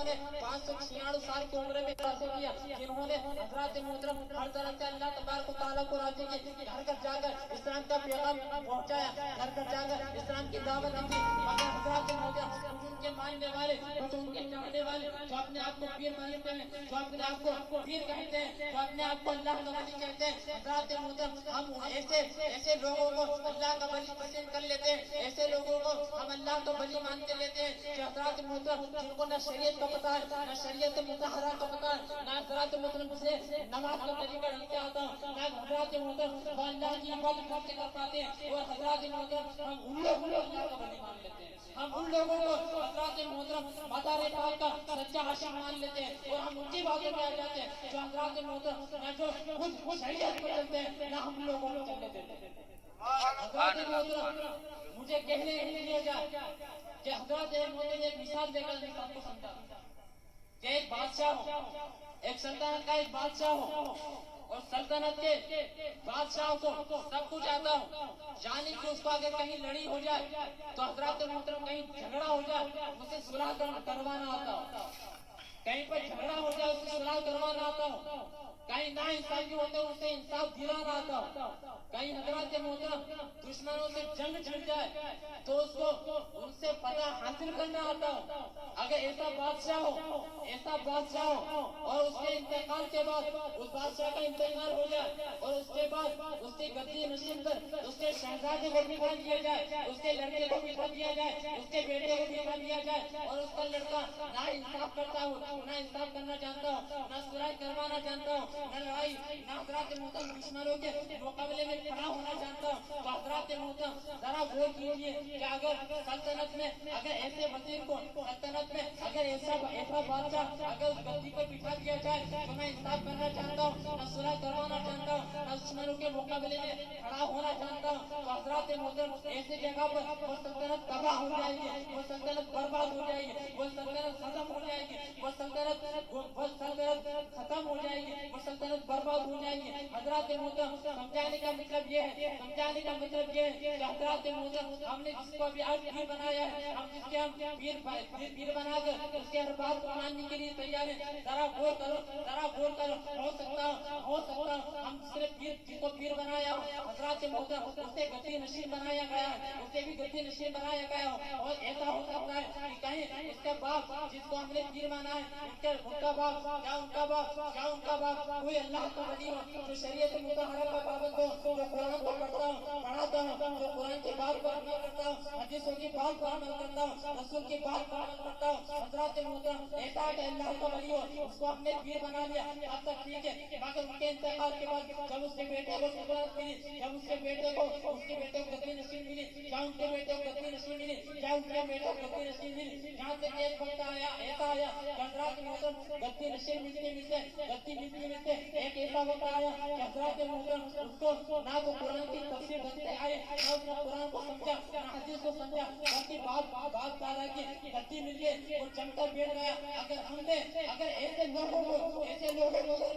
انہوں نے 596 سال کی عمر میں حاصل کیا، جنہوں نے حضرات محترم ہر طرح سے اللہ تبارک و تعالیٰ کو راضی کی، گھر گھر جا کر اسلام کا پیغام پہنچایا، گھر گھر جا کر اسلام کی دعوت دی، مگر حضرات محترم ان کے ماننے والے، ان کے چاہنے والے جو اپنے آپ کو پیر مانتے ہیں، جو اپنے آپ کو پیر کہتے ہیں، جو اپنے آپ کو اللہ کا ولی کہتے ہیں، حضرات محترم ہم ایسے لوگوں کو اللہ کا ولی پسند کر لیتے ہیں، ایسے لوگوں کو ہم اللہ کا ولی مانتے لیتے ہیں کہ حضرات محترم جن کو نہ شریعت کا پتہ ہے، نہ شریعت مطہرہ کا پتہ ہے، نہ حضرات محترم سے نماز کا طریقہ ڈھنگ سے آتا ہے، نہ حضرات محترم وہ اللہ کی عبادت ڈھنگ سے کر پاتے ہیں، اور حضرات محترم ہم ان لوگوں کو اللہ کا ولی مان لیتے ہیں، ہم ان لوگوں کو حضرات محترم مدار پاک کا سچا عاشق مان لیتے ہیں، اور ہم ان کی باتوں میں آ جاتے ہیں جو حضرات محترم نہ جو خود شریعت کو چلتے ہیں نہ ہم لوگوں کو چلنے دیتے ہیں۔ حضرات محترم مجھے کہنے لیے جائے کہ حضرات محترم ایک مثال دے کر مثال کو سمجھا کہ ایک بادشاہ ہو، ایک سلطنت کا ایک بادشاہ ہو، اور سلطنت کے بادشاہ کو سب کچھ آتا ہو، یعنی کہ اس کو اگر کہیں لڑی ہو جائے تو حضرات محترم کہیں جھگڑا ہو جائے اسے صلح کروانا آتا ہو، کہیں پر جھگڑا ہو جائے اسے صلح کروانا آتا ہو، کہیں ناانصافی ہوتے اسے انصاف دلانا آتا ہو، کہیں حضرات محترم دشمنوں سے جنگ چھڑ جائے تو اس کو ان سے فتح حاصل کرنا آتا ہو، اگر ایسا بادشاہ ہو اور اس کے انتقال کے بعد اس بادشاہ کا انتقال ہو جائے اور اس کے بعد اس کی گدی نشین پر اس کے شہزادے کو بٹھا دیا جائے، اس کے لڑکے کو بٹھا دیا جائے، اس کے بیٹے کو بٹھا دیا جائے، اور اس کا لڑکا نہ انصاف کرتا ہو، نہ انصاف کرنا جانتا ہو، نہ صلح کروانا جانتا ہو، نہ لڑائی، نہ حضرات محترم دشمنوں کے مقابلے میں کھڑا ہونا جانتا ہو، تو حضرات محترم ذرا غور کیجیے کہ اگر سلطنت میں اگر ایسے وزیر کو، سلطنت میں اگر ایسا بادشاہ اگر اس گدی پر بٹھا دیا جائے تو نہ انصاف کرنا چاہتا ہوں، نہ صلح کروانا چاہتا ہوں، نہ دشمنوں کے مقابلے میں کھڑا ہونا چاہتا ہوں، تو حضرات محترم ایسی جگہ پر وہ سلطنت تباہ ہو جائے گی، وہ سلطنت برباد ہو جائے گی، وہ سلطنت ختم ہو جائے گی، وہ سلطنت ختم ہو جائے گی، وہ سلطنت برباد ہو جائے گی۔ حضرات محترم سمجھانے کا مطلب یہ ہے کہ حضرات محترم ہم نے جس کو ابھی آج پیر بنایا ہے، ہم جس کے ہم پیر بنا کر اس کے ہر بات کو ماننے کے لیے تیار ہیں، ذرا غور کرو، ہو سکتا ہم جس نے جس کو پیر بنایا ہو حضرات محترم اسے گدی نشین بنایا گیا ہے، اسے بھی گدی نشین بنایا گیا ہو، اور ایسا ہو سکتا ہے کہ کہیں اس کا باپ جس کو ہم نے پیر مانا ہے ان کا باپ کوئی اللہ کا ولی ہو، جو شریعت مطہرہ کا پابند ہو، جو قرآن کو پڑھتا ہوں پڑھاتا ہوں، جو قرآن کی بات پر عمل کرتا ہوں، حدیثوں کی بات پر عمل کرتا ہوں، رسول کی بات پر عمل کرتا ہوں، حضرات محترم ایسا کہ اللہ کا ولی ہو اس کو ہم نے پیر بنا لیا، اب تک ٹھیک ہے، مگر ان کے انتقال کے بعد جب اس کے بیٹے کو سلطنت ملی، جب اس کے بیٹے کو گدی نشین ملی، کیا ان کے بیٹے کو گدی نشین ملی، کیا ان کے بیٹے کو گدی نشین ملی، جہاں تک ایک وقت ایسا آیا کہ حضرات محترم گدی نشین ملتے ایک ایسا وقت آیا کہ حضرات محترم اس کو نہ تو قرآن کی تفسیر ڈھنگ سے آئے، نہ اس نے قرآن کو سمجھا، نہ حدیث کو سمجھا، بلکہ بات دادا کی گدی مل گئی اور جم کر بیٹھ گیا۔ اگر ایسے لوگوں کو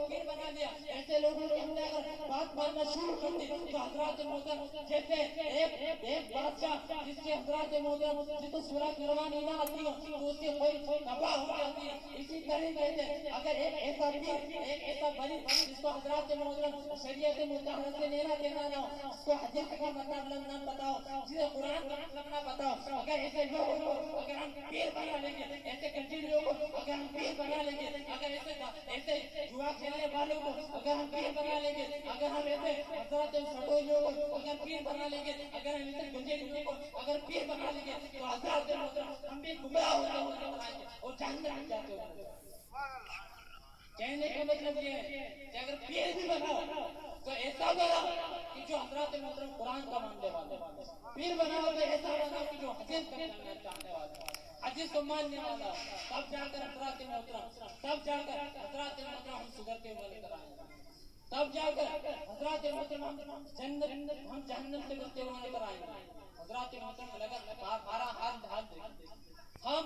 پیر بنا لیا، ایسے لوگوں کو ہم نے اگر بات ماننا شروع کر دی تو حضرات محترم جیسے ایک بادشاہ جس کے حضرات محترم جس کو صلح کروانی نہ آتی ہو تو اس کی کوئی تباہ ہو جاتی ہے، اسی طریقے سے اگر ایک ایسا پیر، ایک ایسا ولی جس کو حضرات محترم شریعت مطہرہ سے لینا دینا نہ ہو، اس کو حدیث کا مطلب نہ پتا ہو، جسے قرآن کا مطلب نہ پتا ہو، اگر ایسے لوگوں کو اگر ہم پیر بنا لیں گے، ایسے کنٹری لوگوں کو اگر ہم پیر بنا لیں گے، اگر ایسے جوا کھیلنے والوں کو اگر ہم پیر بنا لیں گے، اگر ہم ایسے حضرات سٹوئی لوگوں کو اگر پیر بنا لیں گے، اگر ہم ایسے گنجے لوگوں کو اگر پیر بنا لیں گے تو حضرات محترم ہم بھی گمراہ ہوتے ہوئے اور جہنم میں جاتے ہوئے۔ کہنے کا مطلب یہ ہے کہ اگر پیر بھی بناؤ تو ایسا بناؤ کہ جو حضرات محترم قرآن کا ماننے والے، پیر بناؤ تو ایسا بناؤ کہ جو حدیث کا چاہنے والا، حدیث کو ماننے والا، تب جا کر حضرات محترم ہم سدھرتے ہوئے نظر آئیں گے، تب جا کر حضرات محترم ہم جہنم سے بچتے ہوئے نظر آئیں گے۔ حضرات محترم لگا ہمارا حال دیکھ ہم